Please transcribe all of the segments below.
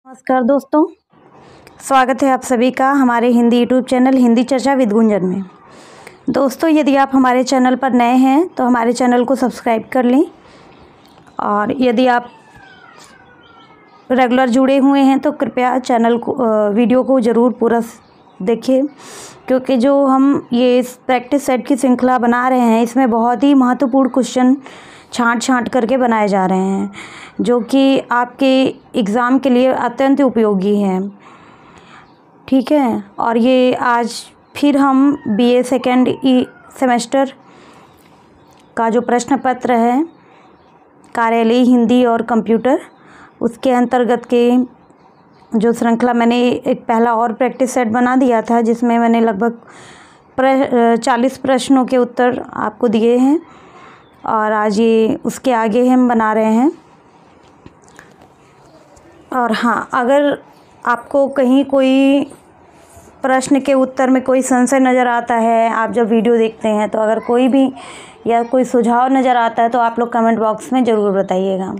नमस्कार दोस्तों, स्वागत है आप सभी का हमारे हिंदी यूट्यूब चैनल हिंदी चर्चा विद गुंजन में। दोस्तों, यदि आप हमारे चैनल पर नए हैं तो हमारे चैनल को सब्सक्राइब कर लें, और यदि आप रेगुलर जुड़े हुए हैं तो कृपया चैनल को वीडियो को ज़रूर पूरा देखें, क्योंकि जो हम ये प्रैक्टिस सेट की श्रृंखला बना रहे हैं इसमें बहुत ही महत्वपूर्ण क्वेश्चन छांट करके बनाए जा रहे हैं, जो कि आपके एग्ज़ाम के लिए अत्यंत उपयोगी हैं। ठीक है, और ये आज फिर हम बीए सेकेंड सेमेस्टर का जो प्रश्न पत्र है कार्यालयी हिंदी और कंप्यूटर, उसके अंतर्गत के जो श्रृंखला मैंने एक पहला और प्रैक्टिस सेट बना दिया था, जिसमें मैंने लगभग 40 प्रश्नों के उत्तर आपको दिए हैं, और आज ये उसके आगे हम बना रहे हैं। और हाँ, अगर आपको कहीं कोई प्रश्न के उत्तर में कोई संशय नज़र आता है, आप जब वीडियो देखते हैं तो अगर कोई भी या कोई सुझाव नज़र आता है तो आप लोग कमेंट बॉक्स में ज़रूर बताइएगा।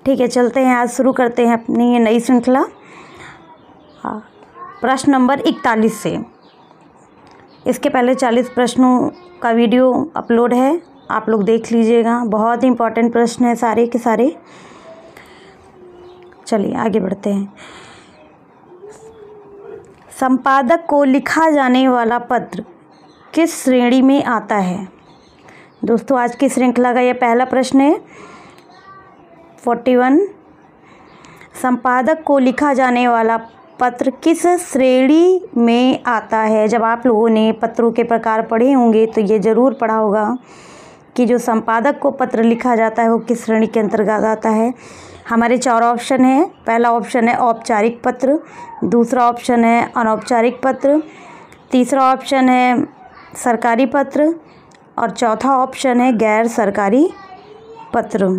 ठीक है, चलते हैं, आज शुरू करते हैं अपनी ये नई श्रृंखला प्रश्न नंबर 41 से। इसके पहले 40 प्रश्नों का वीडियो अपलोड है, आप लोग देख लीजिएगा। बहुत ही इम्पोर्टेंट प्रश्न है सारे के सारे। चलिए आगे बढ़ते हैं। संपादक को लिखा जाने वाला पत्र किस श्रेणी में आता है? दोस्तों, आज की श्रृंखला का यह पहला प्रश्न है 41। संपादक को लिखा जाने वाला पत्र किस श्रेणी में आता है? जब आप लोगों ने पत्रों के प्रकार पढ़े होंगे तो ये ज़रूर पढ़ा होगा कि जो संपादक को पत्र लिखा जाता है वो किस श्रेणी के अंतर्गत आता है। हमारे 4 ऑप्शन है। पहला ऑप्शन है औपचारिक पत्र, दूसरा ऑप्शन है अनौपचारिक पत्र, तीसरा ऑप्शन है सरकारी पत्र, और चौथा ऑप्शन है गैर सरकारी पत्र।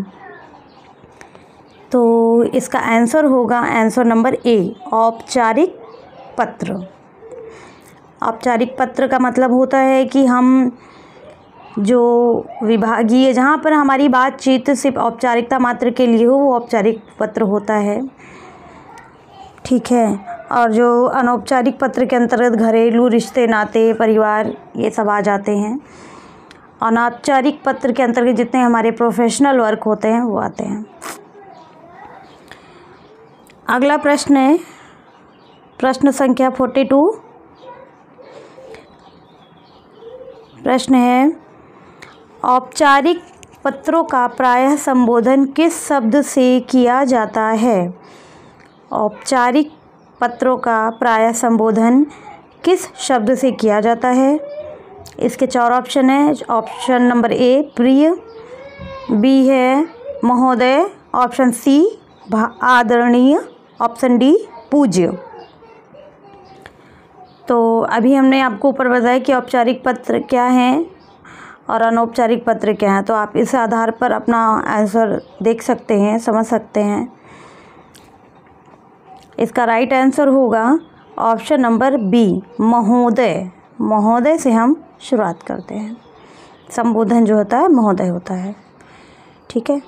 तो इसका आंसर होगा आंसर नंबर ए, औपचारिक पत्र। औपचारिक पत्र का मतलब होता है कि हम जो विभागीय, जहाँ पर हमारी बातचीत सिर्फ औपचारिकता मात्र के लिए हो, वो औपचारिक पत्र होता है। ठीक है, और जो अनौपचारिक पत्र के अंतर्गत घरेलू रिश्ते, नाते, परिवार, ये सब आ जाते हैं। अनौपचारिक पत्र के अंतर्गत जितने हमारे प्रोफेशनल वर्क होते हैं वो आते हैं। अगला प्रश्न है प्रश्न संख्या 42। प्रश्न है, औपचारिक पत्रों का प्रायः संबोधन किस शब्द से किया जाता है? औपचारिक पत्रों का प्रायः संबोधन किस शब्द से किया जाता है? इसके 4 ऑप्शन है। ऑप्शन नंबर ए प्रिय, बी है महोदय, ऑप्शन सी आदरणीय, ऑप्शन डी पूज्य। तो अभी हमने आपको ऊपर बताया कि औपचारिक पत्र क्या हैं और अनौपचारिक पत्र क्या हैं, तो आप इस आधार पर अपना आंसर देख सकते हैं, समझ सकते हैं। इसका राइट आंसर होगा ऑप्शन नंबर बी, महोदय। महोदय से हम शुरुआत करते हैं। संबोधन जो होता है महोदय होता है। ठीक है,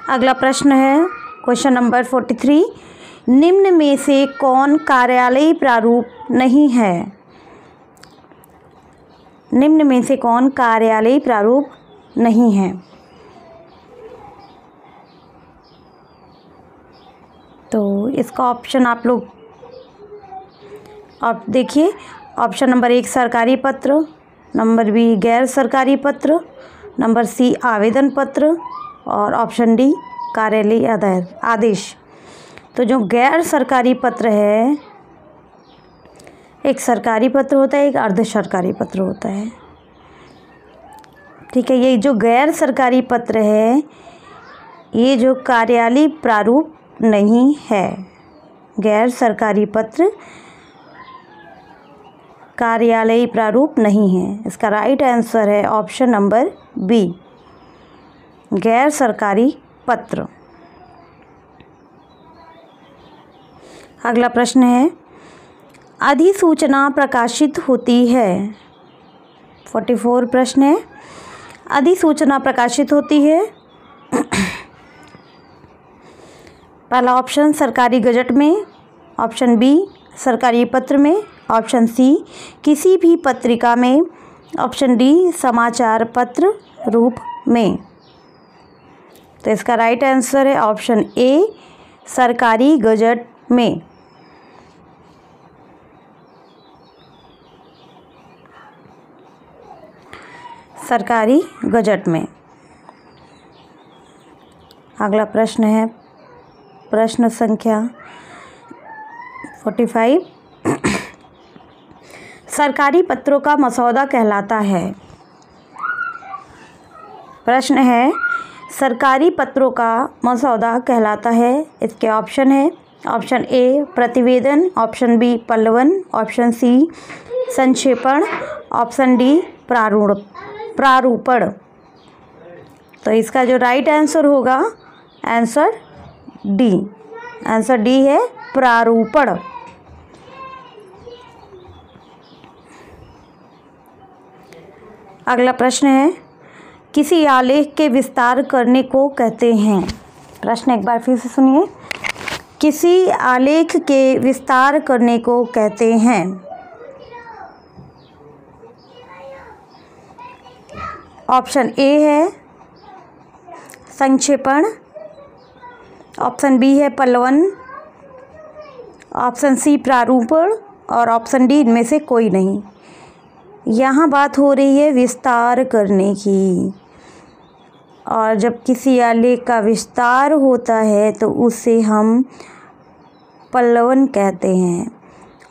अगला प्रश्न है क्वेश्चन नंबर 43। निम्न में से कौन कार्यालयी प्रारूप नहीं है? निम्न में से कौन कार्यालयी प्रारूप नहीं है? तो इसका ऑप्शन आप लोग आप देखिए। ऑप्शन नंबर 1 सरकारी पत्र, नंबर बी गैर सरकारी पत्र, नंबर सी आवेदन पत्र, और ऑप्शन डी कार्यालयी आदेश। तो जो गैर सरकारी पत्र है, एक सरकारी पत्र होता है, एक अर्ध सरकारी पत्र होता है। ठीक है, ये जो गैर सरकारी पत्र है ये जो कार्यालयी प्रारूप नहीं है। गैर सरकारी पत्र कार्यालयी प्रारूप नहीं है। इसका राइट आंसर है ऑप्शन नंबर बी, गैर सरकारी पत्र। अगला प्रश्न है अधिसूचना प्रकाशित होती है? 44 प्रश्न है। अधिसूचना प्रकाशित होती है। पहला ऑप्शन सरकारी गजट में, ऑप्शन बी सरकारी पत्र में, ऑप्शन सी किसी भी पत्रिका में, ऑप्शन डी समाचार पत्र रूप में। तो इसका राइट आंसर है ऑप्शन ए सरकारी गजट में। सरकारी गजट में। अगला प्रश्न है प्रश्न संख्या 45। सरकारी पत्रों का मसौदा कहलाता है। प्रश्न है सरकारी पत्रों का मसौदा कहलाता है। इसके ऑप्शन है ऑप्शन ए प्रतिवेदन, ऑप्शन बी पल्लवन, ऑप्शन सी संक्षेपण, ऑप्शन डी प्रारूपण। तो इसका जो राइट आंसर होगा आंसर डी। आंसर डी है प्रारूपण। अगला प्रश्न है किसी आलेख के विस्तार करने को कहते हैं। प्रश्न एक बार फिर से सुनिए। किसी आलेख के विस्तार करने को कहते हैं। ऑप्शन ए है संक्षेपण, ऑप्शन बी है पल्लवन, ऑप्शन सी प्रारूपण और ऑप्शन डी इनमें से कोई नहीं। यहाँ बात हो रही है विस्तार करने की, और जब किसी आलेख का विस्तार होता है तो उसे हम पल्लवन कहते हैं।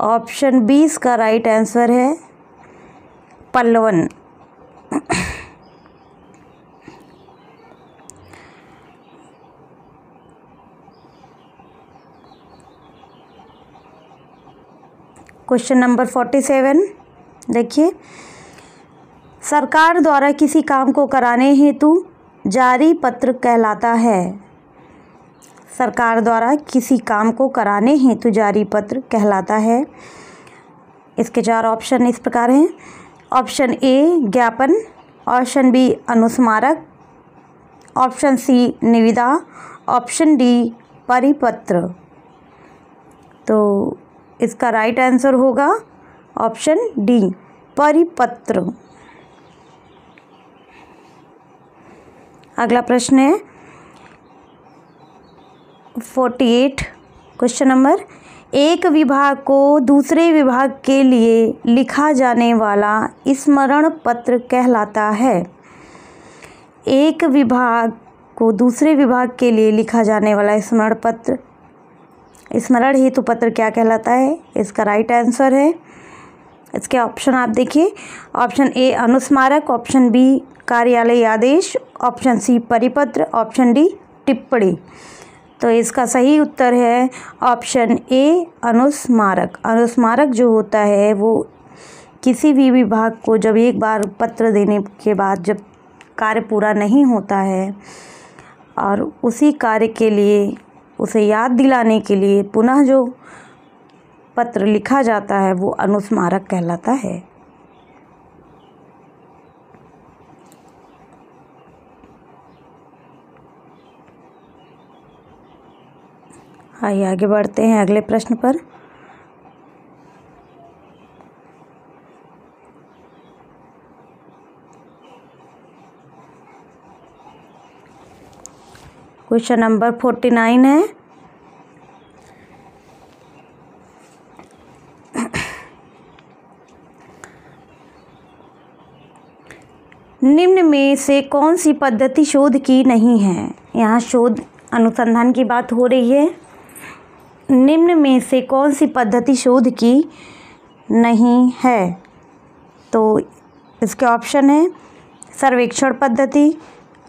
ऑप्शन बी इसका राइट आंसर है पल्लवन। क्वेश्चन नंबर 47 देखिए। सरकार द्वारा किसी काम को कराने हेतु जारी पत्र कहलाता है। सरकार द्वारा किसी काम को कराने हेतु जारी पत्र कहलाता है। इसके 4 ऑप्शन इस प्रकार हैं। ऑप्शन ए ज्ञापन, ऑप्शन बी अनुस्मारक, ऑप्शन सी निविदा, ऑप्शन डी परिपत्र। तो इसका राइट आंसर होगा ऑप्शन डी परिपत्र। अगला प्रश्न है 48 क्वेश्चन नंबर। एक विभाग को दूसरे विभाग के लिए लिखा जाने वाला स्मरण पत्र कहलाता है। एक विभाग को दूसरे विभाग के लिए लिखा जाने वाला स्मरण पत्र, स्मरण हेतु पत्र क्या कहलाता है? इसका राइट आंसर है, इसके ऑप्शन आप देखिए। ऑप्शन ए अनुस्मारक, ऑप्शन बी कार्यालय आदेश, ऑप्शन सी परिपत्र, ऑप्शन डी टिप्पणी। तो इसका सही उत्तर है ऑप्शन ए अनुस्मारक। अनुस्मारक जो होता है वो किसी भी विभाग को जब एक बार पत्र देने के बाद जब कार्य पूरा नहीं होता है और उसी कार्य के लिए उसे याद दिलाने के लिए पुनः जो पत्र लिखा जाता है वो अनुस्मारक कहलाता है। आइए आगे बढ़ते हैं अगले प्रश्न पर। क्वेश्चन नंबर 49 है। निम्न में से कौन सी पद्धति शोध की नहीं है? यहाँ शोध अनुसंधान की बात हो रही है। निम्न में से कौन सी पद्धति शोध की नहीं है? तो इसके ऑप्शन है सर्वेक्षण पद्धति,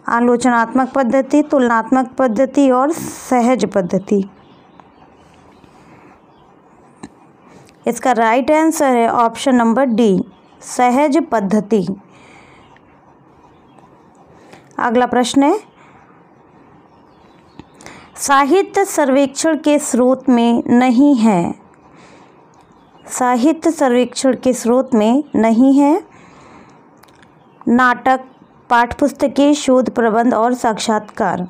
आलोचनात्मक पद्धति, तुलनात्मक पद्धति और सहज पद्धति। इसका राइट आंसर है ऑप्शन नंबर डी सहज पद्धति। अगला प्रश्न है साहित्य सर्वेक्षण के स्रोत में नहीं है। साहित्य सर्वेक्षण के स्रोत में नहीं है। नाटक, पाठ्यपुस्तकें, शोध प्रबंध और साक्षात्कार।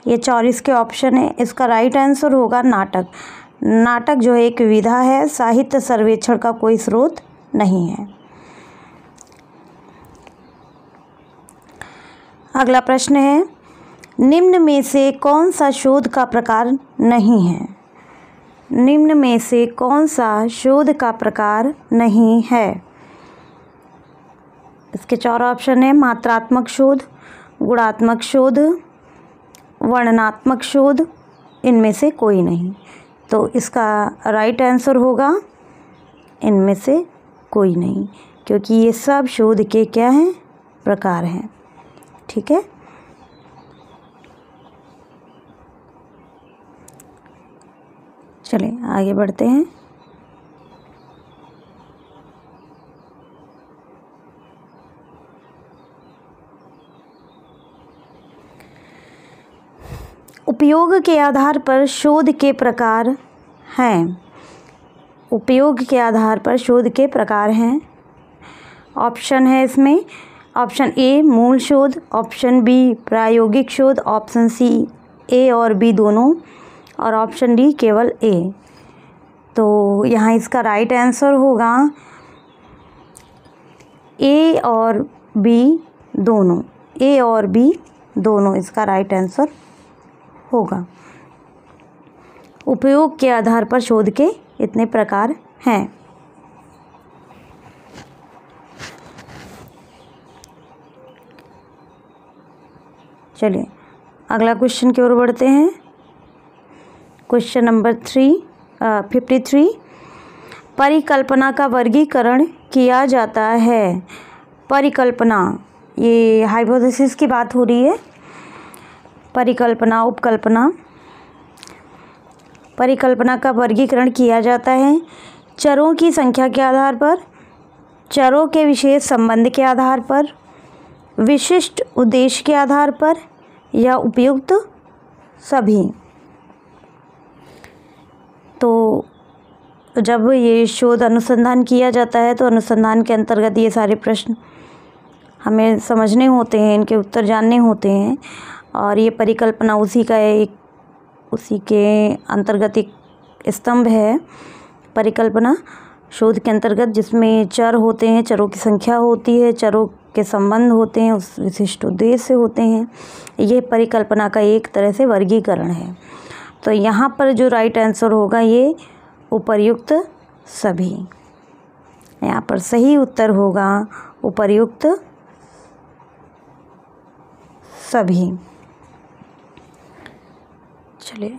ये 24 के ऑप्शन है। इसका राइट आंसर होगा नाटक। नाटक जो है एक विधा है, साहित्य सर्वेक्षण का कोई स्रोत नहीं है। अगला प्रश्न है, निम्न में से कौन सा शोध का प्रकार नहीं है? निम्न में से कौन सा शोध का प्रकार नहीं है? इसके 4 ऑप्शन है। मात्रात्मक शोध, गुणात्मक शोध, वर्णनात्मक शोध, इनमें से कोई नहीं। तो इसका राइट आंसर होगा इनमें से कोई नहीं, क्योंकि ये सब शोध के क्या हैं? प्रकार हैं। ठीक है। चलिए आगे बढ़ते हैं। उपयोग के आधार पर शोध के प्रकार हैं। उपयोग के आधार पर शोध के प्रकार हैं। ऑप्शन है इसमें, ऑप्शन ए मूल शोध, ऑप्शन बी प्रायोगिक शोध, ऑप्शन सी ए और बी दोनों, और ऑप्शन डी केवल ए। तो यहाँ इसका राइट आंसर होगा ए और बी दोनों। ए और बी दोनों इसका राइट आंसर होगा। उपयोग के आधार पर शोध के इतने प्रकार हैं। चलिए अगला क्वेश्चन की ओर बढ़ते हैं। क्वेश्चन नंबर 53, परिकल्पना का वर्गीकरण किया जाता है। परिकल्पना, ये हाइपोथेसिस की बात हो रही है। परिकल्पना, उपकल्पना। परिकल्पना का वर्गीकरण किया जाता है चरों की संख्या के आधार पर, चरों के विशेष संबंध के आधार पर, विशिष्ट उद्देश्य के आधार पर, या उपयुक्त सभी। तो जब ये शोध अनुसंधान किया जाता है तो अनुसंधान के अंतर्गत ये सारे प्रश्न हमें समझने होते हैं, इनके उत्तर जानने होते हैं। और ये परिकल्पना उसी के अंतर्गत एक स्तंभ है। परिकल्पना शोध के अंतर्गत जिसमें चर होते हैं, चरों की संख्या होती है, चरों के संबंध होते हैं, उस विशिष्ट उद्देश्य होते हैं। ये परिकल्पना का एक तरह से वर्गीकरण है। तो यहाँ पर जो राइट आंसर होगा ये उपर्युक्त सभी। यहाँ पर सही उत्तर होगा उपर्युक्त सभी। चलिए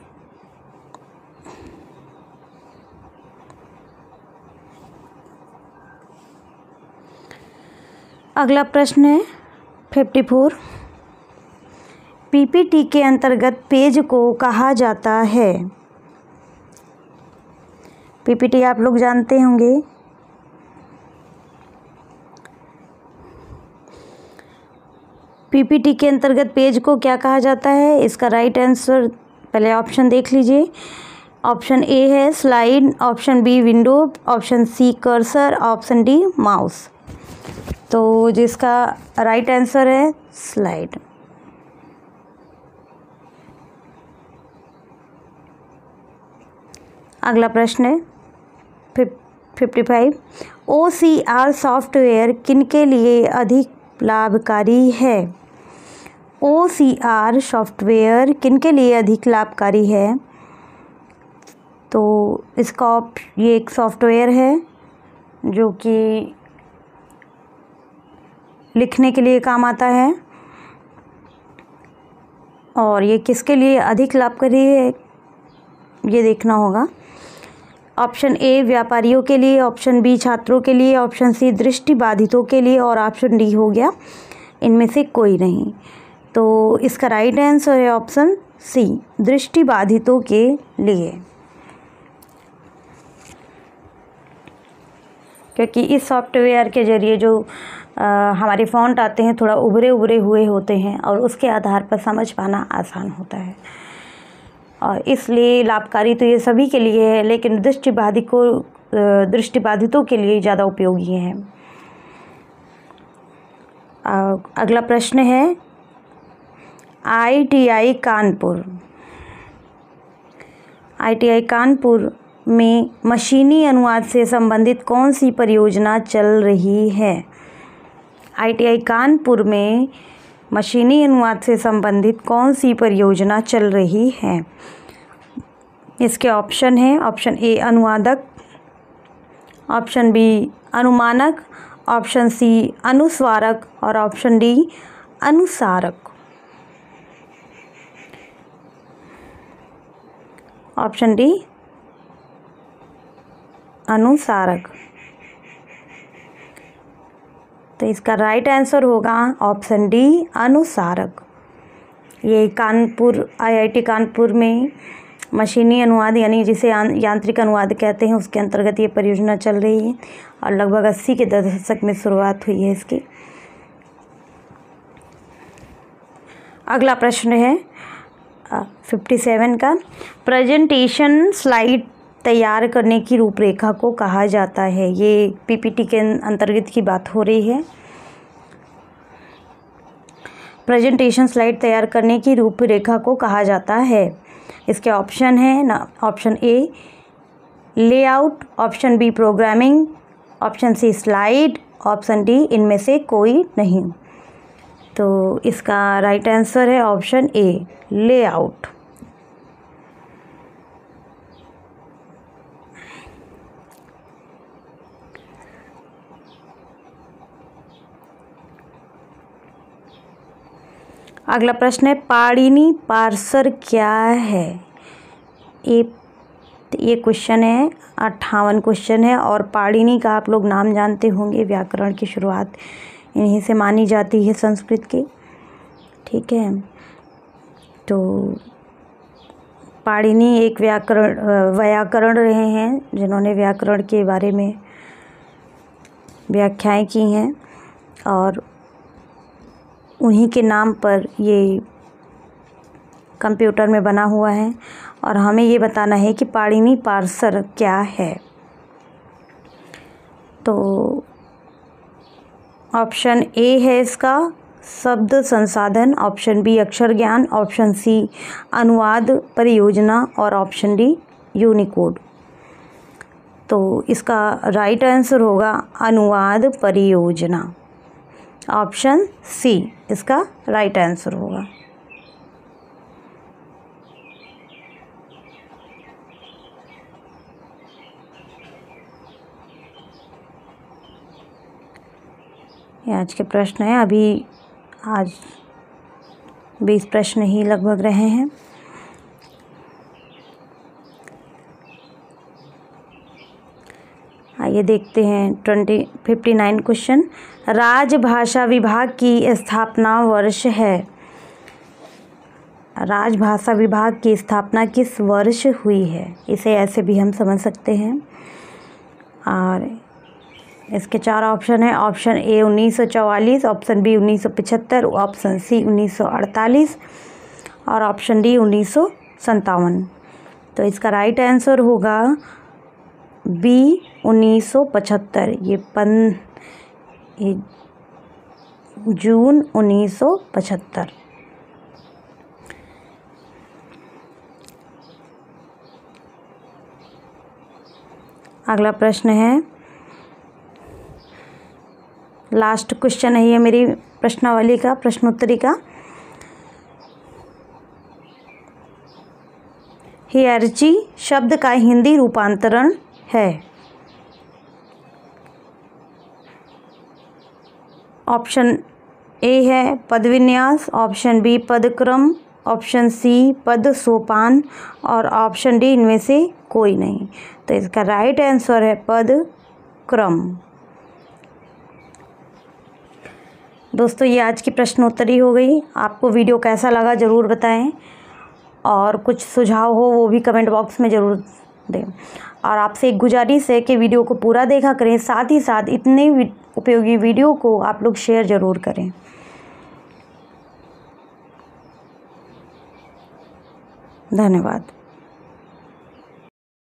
अगला प्रश्न है 54। पीपीटी के अंतर्गत पेज को कहा जाता है। पीपीटी आप लोग जानते होंगे। पीपीटी के अंतर्गत पेज को क्या कहा जाता है? इसका राइट आंसर पहले ऑप्शन देख लीजिए। ऑप्शन ए है slide, option B window, option C cursor, option D mouse. तो जिसका राइट आंसर है स्लाइड। अगला प्रश्न है 55। OCR सॉफ्टवेयर किनके लिए अधिक लाभकारी है? OCR सॉफ्टवेयर किनके लिए अधिक लाभकारी है? तो इसका ये एक सॉफ्टवेयर है जो कि लिखने के लिए काम आता है। और ये किसके लिए अधिक लाभकारी है ये देखना होगा। ऑप्शन ए व्यापारियों के लिए, ऑप्शन बी छात्रों के लिए, ऑप्शन सी दृष्टिबाधितों के लिए, और ऑप्शन डी हो गया इनमें से कोई नहीं। तो इसका राइट आंसर है ऑप्शन सी दृष्टिबाधितों के लिए, क्योंकि इस सॉफ्टवेयर के ज़रिए जो हमारे फ़ॉन्ट आते हैं थोड़ा उभरे उभरे हुए होते हैं और उसके आधार पर समझ पाना आसान होता है, और इसलिए लाभकारी तो ये सभी के लिए है। लेकिन दृष्टिबाधितों दृष्टिबाधितों के लिए ज़्यादा उपयोगी हैं। अगला प्रश्न है ITI कानपुर। ITI कानपुर में मशीनी अनुवाद से संबंधित कौन सी परियोजना चल रही है? ITI कानपुर में मशीनी अनुवाद से संबंधित कौन सी परियोजना चल रही है? इसके ऑप्शन हैं, ऑप्शन ए अनुवादक, ऑप्शन बी अनुमानक, ऑप्शन सी अनुस्वारक और ऑप्शन डी अनुसारक। ऑप्शन डी अनुसारक। तो इसका राइट आंसर होगा ऑप्शन डी अनुसारक। ये कानपुर IIT कानपुर में मशीनी अनुवाद यानी जिसे यांत्रिक अनुवाद कहते हैं उसके अंतर्गत ये परियोजना चल रही है और लगभग 80 के दशक में शुरुआत हुई है इसकी। अगला प्रश्न है 57 का, प्रेजेंटेशन स्लाइड तैयार करने की रूपरेखा को कहा जाता है। ये PPT के अंतर्गत की बात हो रही है। प्रेजेंटेशन स्लाइड तैयार करने की रूपरेखा को कहा जाता है। इसके ऑप्शन है ना, option A layout, option B programming, option C slide, option D इनमें से कोई नहीं। तो इसका राइट आंसर है ऑप्शन ए लेआउट। अगला प्रश्न है पाणिनि पार्सर क्या है? ये क्वेश्चन है 58 क्वेश्चन है और पाणिनि का आप लोग नाम जानते होंगे। व्याकरण की शुरुआत इन्हीं से मानी जाती है संस्कृत की, ठीक है। तो पाणिनि एक व्याकरण रहे हैं जिन्होंने व्याकरण के बारे में व्याख्याएं की हैं और उन्हीं के नाम पर ये कंप्यूटर में बना हुआ है और हमें ये बताना है कि पाणिनि पार्सर क्या है। तो ऑप्शन ए है इसका शब्द संसाधन, ऑप्शन बी अक्षर ज्ञान, ऑप्शन सी अनुवाद परियोजना और ऑप्शन डी यूनिकोड। तो इसका राइट आंसर होगा अनुवाद परियोजना। ऑप्शन सी इसका राइट आंसर होगा। ये आज के प्रश्न है। अभी आज 20 प्रश्न ही लगभग रहे हैं। आइए देखते हैं 59 क्वेश्चन। राजभाषा विभाग की स्थापना वर्ष है। राजभाषा विभाग की स्थापना किस वर्ष हुई है? इसे ऐसे भी हम समझ सकते हैं और इसके 4 ऑप्शन है। Option A 1944, option B 1975, option C 1948 और ऑप्शन डी 1957। तो इसका राइट आंसर होगा बी 1975। ये जून 1975। अगला प्रश्न है, लास्ट क्वेश्चन है ये मेरी प्रश्नावली का, प्रश्नोत्तरी का। हियरची शब्द का हिंदी रूपांतरण है। ऑप्शन ए है पदविन्यास, ऑप्शन बी पदक्रम, ऑप्शन सी पद सोपान और ऑप्शन डी इनमें से कोई नहीं। तो इसका राइट आंसर है पदक्रम। दोस्तों ये आज की प्रश्नोत्तरी हो गई। आपको वीडियो कैसा लगा ज़रूर बताएं और कुछ सुझाव हो वो भी कमेंट बॉक्स में ज़रूर दें। और आपसे एक गुजारिश है कि वीडियो को पूरा देखा करें, साथ ही साथ इतने उपयोगी वीडियो को आप लोग शेयर ज़रूर करें। धन्यवाद।